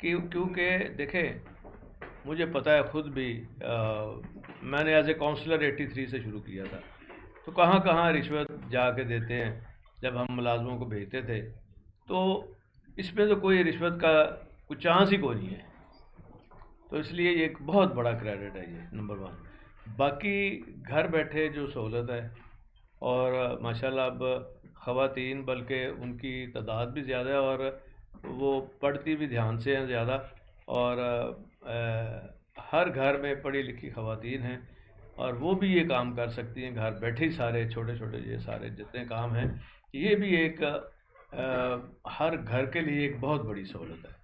کیونکہ دیکھیں مجھے پتہ ہے خود بھی، میں نے ایز اے کاؤنسلر 83 سے شروع کیا تھا، تو کہاں کہاں رشوت جا کے دیتے ہیں جب ہم ملازموں کو بھیجتے تھے، تو اس میں تو کوئی رشوت کا کوئی چانس ہی کوئی نہیں ہے. تو اس لیے یہ ایک بہت بڑا کریڈٹ ہے یہ نمبر ون. باقی گھر بیٹھے جو سہولت ہے، اور ماشاءاللہ اب خواتین بلکہ ان کی تعداد بھی زیادہ ہے، اور وہ پڑھتی بھی دھیان سے ہیں زیادہ، اور ہر گھر میں پڑھی لکھی خواتین ہیں، اور وہ بھی یہ کام کر سکتی ہیں گھر بیٹھے ہی. سارے چھوٹے چھوٹے یہ سارے جتنے کام ہیں، یہ بھی ایک ہر گھر کے لیے ایک بہت بڑی سہولت ہے.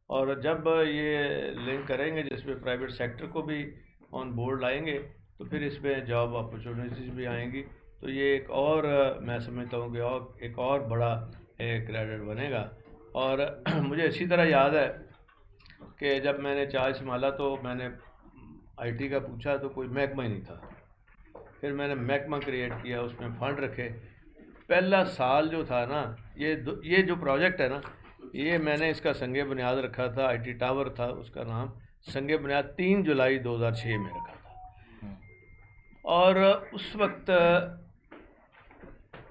اور جب یہ لنک کریں گے جس میں پرائیویٹ سیکٹر کو بھی آن بورڈ لائیں گے، تو پھر اس میں جاب اپرچونیٹیز بھی آئیں گی. تو یہ ایک اور میں سمجھتا ہوں کہ ایک اور بڑا کریڈٹ بنے گا. اور مجھے اچھی طرح یاد ہے کہ جب میں نے چارج سنبھالا تو میں نے آئی ٹی کا پوچھا تو کوئی محکمہ ہی نہیں تھا. پھر میں نے محکمہ کریٹ کیا، اس میں فنڈ رکھے. پہلا سال جو تھا نا، یہ جو پروجیکٹ ہے نا، یہ میں نے اس کا سنگ بنیاد رکھا تھا. آئی ٹی ٹاور تھا اس کا نام. سنگ بنیاد 3 جولائی 2006 میں رکھا تھا. اور اس وقت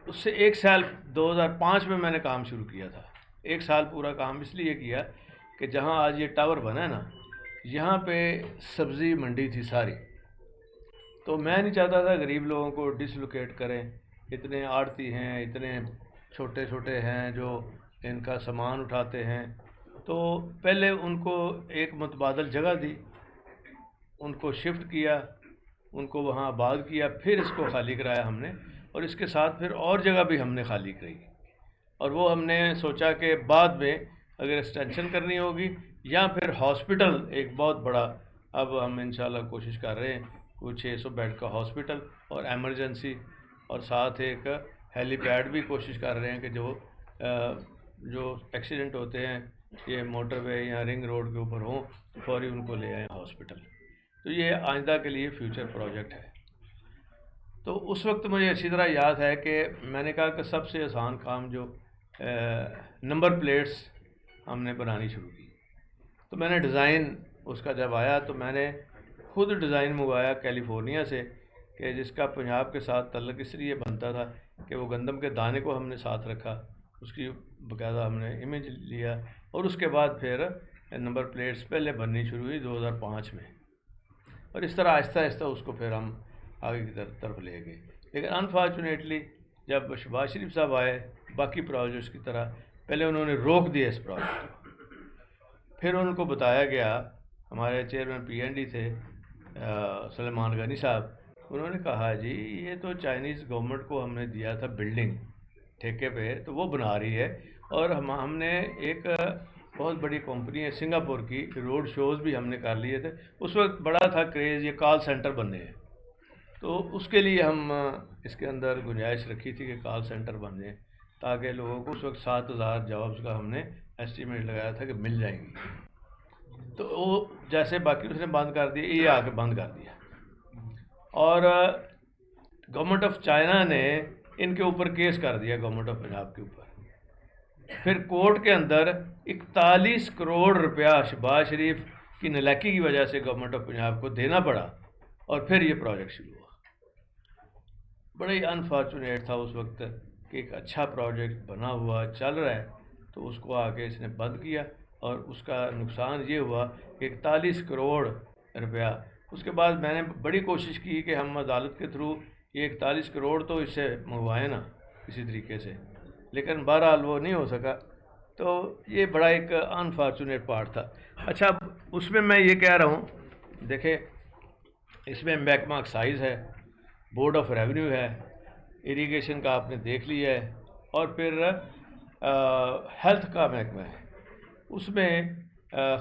اس سے ایک سال 2005 میں نے کام شروع کیا تھا. ایک سال پورا کام اس لیے کیا کہ جہاں آج یہ ٹاور بنا ہے نا، یہاں پہ سبزی منڈی تھی ساری. تو میں نہیں چاہتا تھا غریب لوگوں کو ڈسلوکیٹ کریں. اتنے آڑتی ہیں، اتنے چھوٹے چھوٹے ہیں جو ان کا سامان اٹھاتے ہیں. تو پہلے ان کو ایک متبادل جگہ دی، ان کو شفٹ کیا، ان کو وہاں آباد کیا، پھر اس کو خالی کرایا ہم نے، اور اس کے ساتھ پھر اور جگہ بھی ہم نے خالی کرائی. اور وہ ہم نے سوچا کہ بعد میں اگر ایکسٹینشن کرنی ہوگی یا پھر ہاسپٹل ایک بہت بڑا، اب ہم انشاءاللہ کوشش کر رہے ہیں کوئی 600 بیڈ کا ہاسپٹل اور ایمرجنسی، اور ساتھ ایک ہیلی پیڈ بھی کوشش کر رہے ہیں کہ جو ایکسیڈنٹ ہوتے ہیں یہ موٹر وے یا رنگ روڈ کے اوپر ہوں تو فوری ان کو لے آئیں ہاسپٹل. تو یہ آئندہ کے لیے فیوچر پروجیکٹ ہے. تو اس وقت مجھے اچھی طرح یاد ہے کہ میں نے کہا کہ سب سے آسان کام جو نمبر پلیٹس ہم نے بنانی شروع کی. تو میں نے ڈیزائن اس کا جب آیا تو میں نے خود ڈیزائن منگوایا کیلیفورنیا سے، کہ جس کا پنجاب کے ساتھ تعلق اس لیے بنتا تھا کہ وہ گندم کے دانے کو ہم نے ساتھ رکھا، اس کی باقاعدہ ہم نے امیج لیا، اور اس کے بعد پھر نمبر پلیٹس پہلے بننی شروع ہوئی 2005 میں. اور اس طرح آہستہ آہستہ اس کو پھر ہم آگے کی طرف لے گئے. لیکن انفارچونیٹلی جب شہباز شریف صاحب آئے، باقی پروجیکٹس کی طرح پہلے انہوں نے روک دیا اس پروجیکٹ کو. پھر ان کو بتایا گیا، ہمارے چیئرمین پی این ڈی تھے سلیمان غنی صاحب، انہوں نے کہا جی یہ تو چائنیز گورنمنٹ کو ہم نے دیا تھا بلڈنگ ٹھیکے پہ، تو وہ بنا رہی ہے، اور ہم نے ایک بہت بڑی کمپنی ہے سنگاپور کی، روڈ شوز بھی ہم نے کر لیے تھے. اس وقت بڑا تھا کریز یہ کال سینٹر بننے ہیں، تو اس کے لیے ہم اس کے اندر گنجائش رکھی تھی کہ کال سینٹر بن جائیں، تاکہ لوگوں کو اس وقت 7,000 جابس کا ہم نے ایسٹیمیٹ لگایا تھا کہ مل جائیں گی. تو وہ جیسے باقی اس نے بند کر دیا، یہ آ کے بند کر دیا. اور گورنمنٹ آف چائنا نے ان کے اوپر کیس کر دیا، گورنمنٹ آف پنجاب کے اوپر. پھر کورٹ کے اندر 41 کروڑ روپیہ شہباز شریف کی نالاکی کی وجہ سے گورنمنٹ آف پنجاب کو دینا پڑا، اور پھر یہ پروجیکٹ شروع ہوا. بڑا ہی انفارچونیٹ تھا اس وقت کہ ایک اچھا پروجیکٹ بنا ہوا چل رہا ہے تو اس کو آ کے اس نے بند کیا، اور اس کا نقصان یہ ہوا کہ 41 کروڑ روپیہ. اس کے بعد میں نے بڑی کوشش کی کہ ہم عدالت کے تھرو یہ 41 کروڑ تو اس سے منگوائیں نا کسی طریقے سے، لیکن بہرحال وہ نہیں ہو سکا. تو یہ بڑا ایک انفارچونیٹ پارٹ تھا. اچھا، اس میں یہ کہہ رہا ہوں، دیکھیں اس میں محکمہ ایکسائز ہے، بورڈ آف ریونیو ہے، اریگیشن کا آپ نے دیکھ لیا ہے، اور پھر ہیلتھ کا محکمہ ہے. اس میں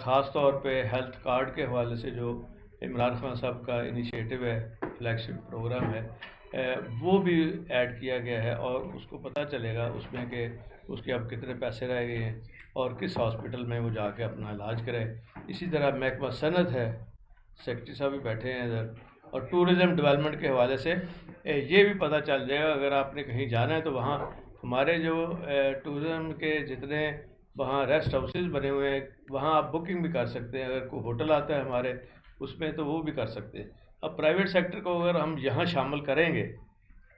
خاص طور پہ ہیلتھ کارڈ کے حوالے سے جو عمران خان صاحب کا انیشیٹو ہے، فلیگ شپ پروگرام ہے، وہ بھی ایڈ کیا گیا ہے، اور اس کو پتہ چلے گا اس میں کہ اس کے اب کتنے پیسے رہ گئے ہیں اور کس ہاسپٹل میں وہ جا کے اپنا علاج کرے. اسی طرح محکمہ صنعت ہے، سیکرٹری صاحب بھی بیٹھے ہیں ادھر، اور ٹورزم ڈیولپمنٹ کے حوالے سے یہ بھی پتہ چل جائے گا اگر آپ نے کہیں جانا ہے تو وہاں ہمارے جو ٹورزم کے جتنے وہاں ریسٹ ہاؤسز بنے ہوئے ہیں، وہاں آپ بکنگ بھی کر سکتے ہیں، اگر کوئی ہوٹل آتا ہے ہمارے اس میں تو وہ بھی کر سکتے ہیں۔ اب پرائیویٹ سیکٹر کو اگر ہم یہاں شامل کریں گے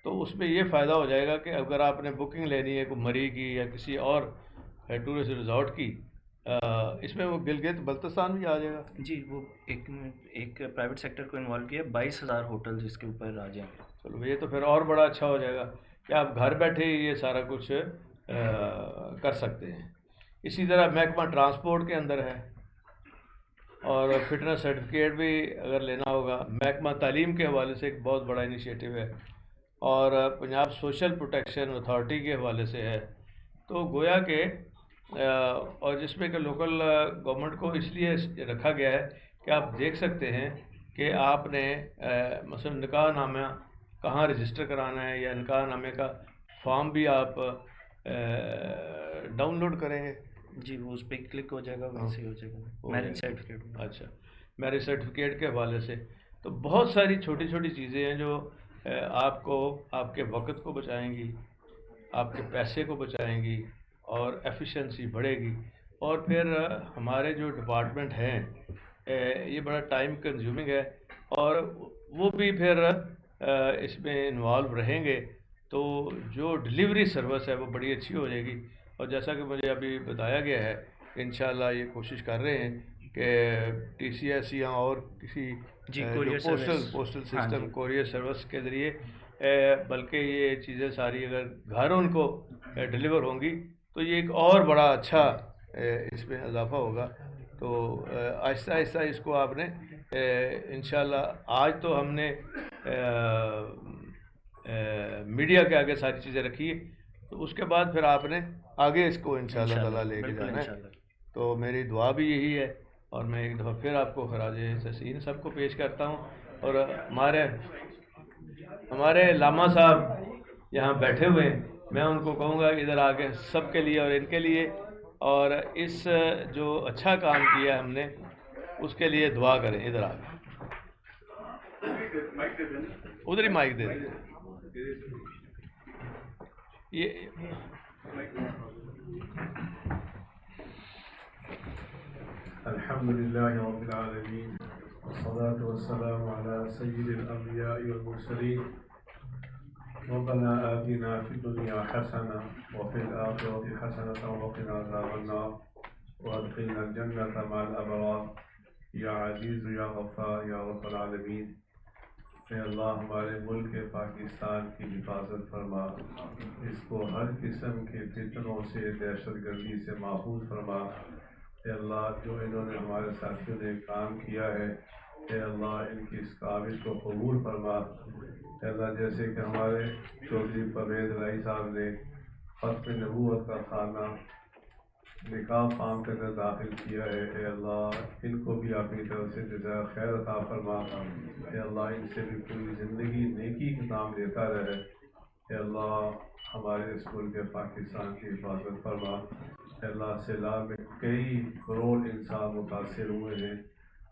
تو اس میں یہ فائدہ ہو جائے گا کہ اگر آپ نے بکنگ لینی ہے کوئی مری کی یا کسی اور ٹورسٹ ریزورٹ کی، اس میں وہ گلگت بلتستان بھی آ جائے گا۔ جی وہ ایک پرائیویٹ سیکٹر کو انوالو کیا 22,000 ہوٹلز اس کے اوپر آ جائیں گے۔ چلو یہ تو پھر اور بڑا اچھا ہو جائے گا کہ آپ گھر بیٹھے ہی یہ سارا کچھ کر سکتے ہیں۔ اسی طرح محکمہ ٹرانسپورٹ کے اندر ہے، اور فٹنس سرٹیفکیٹ بھی اگر لینا ہوگا، محکمہ تعلیم کے حوالے سے ایک بہت بڑا انیشیٹو ہے، اور پنجاب سوشل پروٹیکشن اتھارٹی کے حوالے سے ہے۔ تو گویا کہ اور جس میں کہ لوکل گورنمنٹ کو اس لیے رکھا گیا ہے کہ آپ دیکھ سکتے ہیں کہ آپ نے مثلا نکاح نامہ کہاں رجسٹر کرانا ہے، یا نکاح نامے کا فارم بھی آپ ڈاؤن لوڈ کریں گے۔ جی وہ اس پہ کلک ہو جائے گا، وہاں سے ہو جائے گا میرج سرٹیفکیٹ۔ اچھا، میرج سرٹیفکیٹ کے حوالے سے تو بہت ساری چھوٹی چھوٹی چیزیں ہیں جو آپ کو آپ کے وقت کو بچائیں گی، آپ کے پیسے کو بچائیں گی، اور ایفیشنسی بڑھے گی۔ اور پھر ہمارے جو ڈپارٹمنٹ ہیں یہ بڑا ٹائم کنزیومنگ ہے، اور وہ بھی پھر اس میں انوالو رہیں گے تو جو ڈلیوری سروس ہے وہ بڑی اچھی ہو جائے گی۔ اور جیسا کہ مجھے ابھی بتایا گیا ہے کہ انشاءاللہ یہ کوشش کر رہے ہیں کہ ٹی سی ایس یا اور کسی پوسٹل سسٹم کوریئر سروس کے ذریعے، بلکہ یہ چیزیں ساری اگر گھر ان کو ڈلیور ہوں گی تو یہ ایک اور بڑا اچھا اس میں اضافہ ہوگا۔ تو آہستہ آہستہ اس کو آپ نے انشاءاللہ، آج تو ہم نے میڈیا کے آگے ساری چیزیں رکھی ہے، تو اس کے بعد پھر آپ نے آگے اس کو انشاءاللہ تعالیٰ لے کے جانا ہے۔ تو میری دعا بھی یہی ہے، اور میں ایک دفعہ پھر آپ کو خراج تحسین سب کو پیش کرتا ہوں۔ اور ہمارے لاما صاحب یہاں بیٹھے ہوئے ہیں، میں ان کو کہوں گا ادھر آگے سب کے لیے اور ان کے لیے، اور اس جو اچھا کام کیا ہم نے اس کے لیے دعا کریں۔ ادھر آگے ادھر ہی مائک دے دیں۔ الحمد لله رب العالمين، والصلاة والسلام على سيد الأنبياء والمرسلين، ربنا آتنا في الدنيا حسنة وفي الآخرة حسنة وقنا عذاب النار وادخلنا الجنة مع الأبرار یا عزیز یا غفار یا رب العالمین۔ اے اللہ ہمارے ملک پاکستان کی حفاظت فرما، اس کو ہر قسم کے فتنوں سے، دہشت گردی سے محفوظ فرما۔ اے اللہ جو انہوں نے ہمارے ساتھیوں نے کام کیا ہے، اے اللہ ان کی اس کاوش کو قبول فرما۔ اے اللہ جیسے کہ ہمارے چودھری پرویز رائی صاحب نے ختم نبوت کا خانہ نکاح فارم کے اندر داخل کیا ہے، اے اللہ ان کو بھی اپنی طرف سے جزائے خیر عطا فرما۔ اے اللہ ان سے بھی پوری زندگی نیکی کا نام لیتا رہے۔ اے اللہ ہمارے اس ملک پاکستان کی حفاظت فرما۔ اے اللہ سیلاب میں کئی کروڑ انسان متاثر ہوئے ہیں،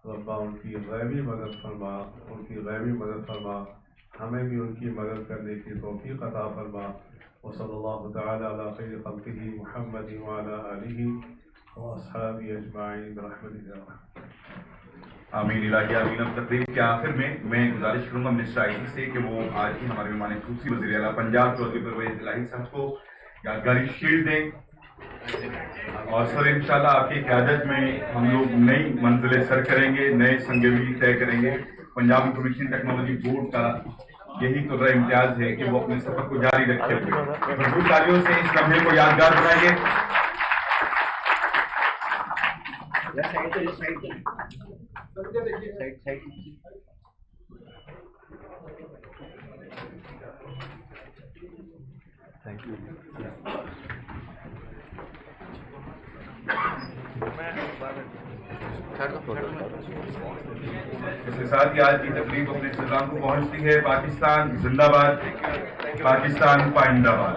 ربا ان کی غیبی مدد فرما، ان کی غیبی مدد فرما، ہمیں بھی ان کی مدد کرنے کی توفیق عطا فرما۔ وصلی اللہ تعالی علی خیر خلقہ محمد وعلی آلہ واصحابہ اجمعین برحمتک۔ آمین الہی آمین۔ اب تقریب کے آخر میں گزارش کروں گا منسٹر آئی ٹی سے کہ وہ آج ہی ہمارے مہمان خصوصی وزیر اعلیٰ پنجاب چودھری پرویز الہی صاحب کو یادگاری شیلڈ دیں، اور سر انشاءاللہ آپ کی قیادت میں ہم لوگ نئی منزلیں سر کریں گے، نئے سنگمیل طے کریں گے۔ پنجاب انفارمیشن ٹیکنالوجی بورڈ کا یہی تو رہا امتیاز ہے کہ وہ اپنے سفر کو جاری رکھے ہوئے۔ بھرپور تالیوں سے اس لمحے کو یادگار بنائیں گے۔ Thank you. اس کے ساتھ ہی آج کی تقریب اپنے اختتام کو پہنچتی ہے۔ پاکستان زندہ باد، پاکستان پائندہ باد۔